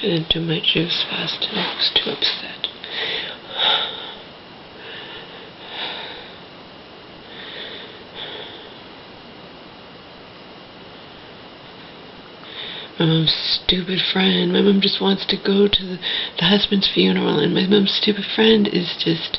didn't do my juice fast enough. I was too upset. My mom's stupid friend. My mom just wants to go to the husband's funeral, and my mom's stupid friend is just,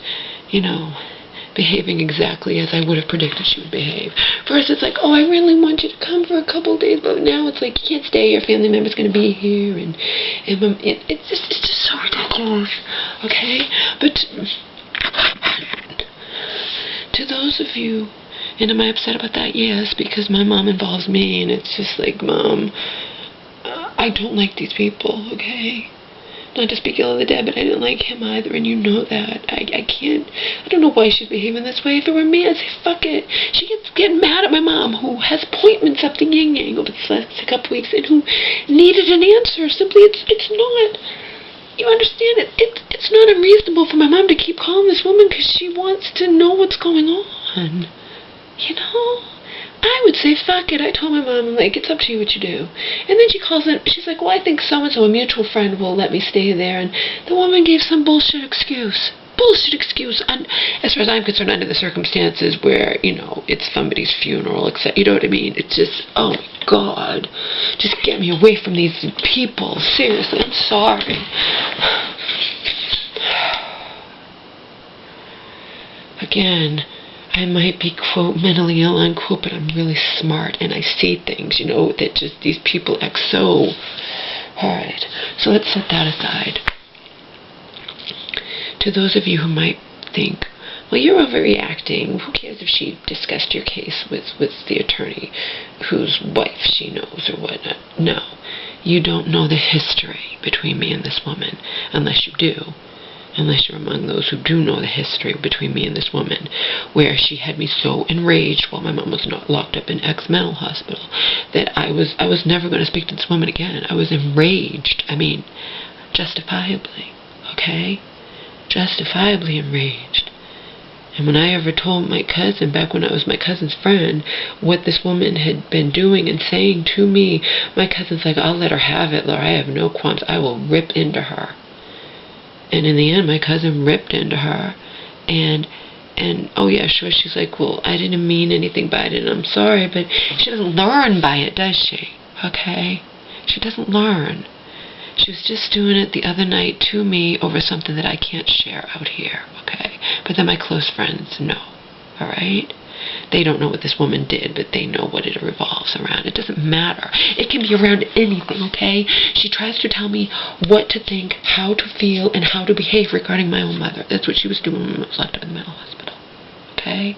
behaving exactly as I would have predicted she would behave. First it's like, oh, I really want you to come for a couple of days, but now it's like, you can't stay, your family member's going to be here, and it's just so ridiculous, okay? But to those of you, and am I upset about that? Yes, because my mom involves me, and it's just like, Mom, I don't like these people, okay? Not to speak ill of the dead, but I didn't like him either, and you know that. I can't, I don't know why she's behaving this way. If it were me, I'd say, fuck it. She gets getting mad at my mom, who has appointments up the yin-yang over these last couple weeks, and who needed an answer. Simply, it's not, you understand it, it's not unreasonable for my mom to keep calling this woman because she wants to know what's going on, I would say, fuck it. I told my mom, I'm like, it's up to you what you do. And then she calls in, she's like, well, I think so-and-so, a mutual friend, will let me stay there. And the woman gave some bullshit excuse. And as far as I'm concerned, under the circumstances where, it's somebody's funeral, except, you know what I mean? It's just, oh my God. Just get me away from these people. Seriously, I'm sorry. Again, I might be, quote, mentally ill, unquote, but I'm really smart, and I see things, that just these people act so. Alright, so let's set that aside. To those of you who might think, well, you're overreacting, who cares if she discussed your case with the attorney whose wife she knows or whatnot? No, you don't know the history between me and this woman, unless you do. Unless you're among those who do know the history between me and this woman, where she had me so enraged while my mom was not locked up in mental hospital that I was never going to speak to this woman again. I was enraged. I mean, justifiably, okay? Justifiably enraged. And when I ever told my cousin, back when I was my cousin's friend, what this woman had been doing and saying to me, my cousin's like, I'll let her have it, Laura. I have no qualms. I will rip into her. And in the end, my cousin ripped into her, and oh yeah, sure, she's like, well, I didn't mean anything by it, and I'm sorry, but she doesn't learn by it, does she? Okay? She doesn't learn. She was just doing it the other night to me over something that I can't share out here, okay? But then my close friends know, alright? They don't know what this woman did, but they know what it revolves around. It doesn't matter. It can be around anything, okay? She tries to tell me what to think, how to feel, and how to behave regarding my own mother. That's what she was doing when I was locked up in the mental hospital, okay?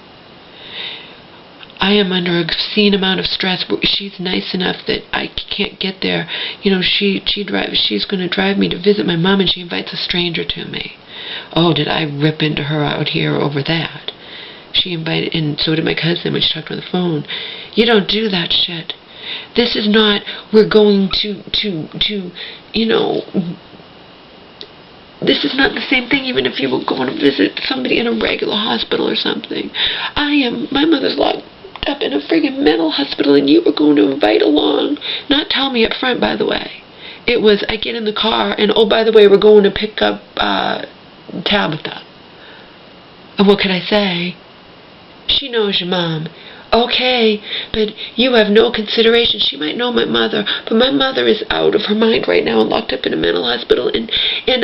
I am under an obscene amount of stress. She's nice enough that I can't get there. She's going to drive me to visit my mom, and she invites a stranger to me. Oh, did I rip into her out here over that? She invited, and so did my cousin when she talked on the phone. You don't do that shit. This is not, we're going to this is not the same thing even if you were going to visit somebody in a regular hospital or something. My mother's locked up in a friggin' mental hospital, and you were going to invite along, not tell me up front, by the way. It was, I get in the car, and oh, by the way, we're going to pick up Tabitha. And what could I say? She knows your mom. Okay, but you have no consideration. She might know my mother, but my mother is out of her mind right now and locked up in a mental hospital, and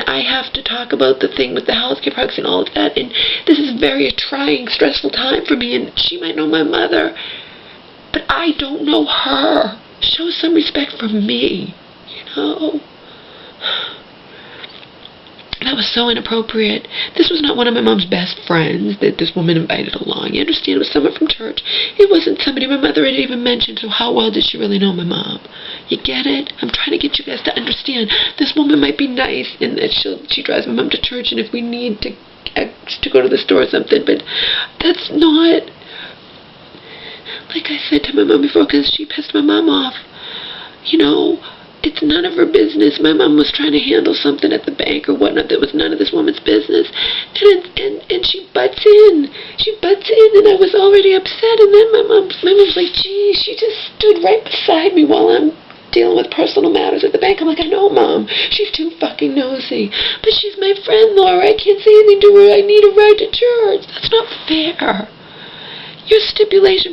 I have to talk about the thing with the healthcare products and all of that, and this is very trying, stressful time for me, and she might know my mother, but I don't know her. Show some respect for me, That was so inappropriate. This was not one of my mom's best friends that this woman invited along. You understand? It was someone from church. It wasn't somebody my mother had even mentioned, so how well did she really know my mom? You get it? I'm trying to get you guys to understand. This woman might be nice in that she drives my mom to church, and if we need to go to the store or something, but that's not, like I said to my mom before, because she pissed my mom off. It's none of her business. My mom was trying to handle something at the bank or whatnot that was none of this woman's business. And she butts in. And I was already upset. And then my mom's like, geez, she just stood right beside me while I'm dealing with personal matters at the bank. I'm like, I know, Mom. She's too fucking nosy. But she's my friend, Laura. I can't say anything to her. I need a ride to church. That's not fair. Your stipulation for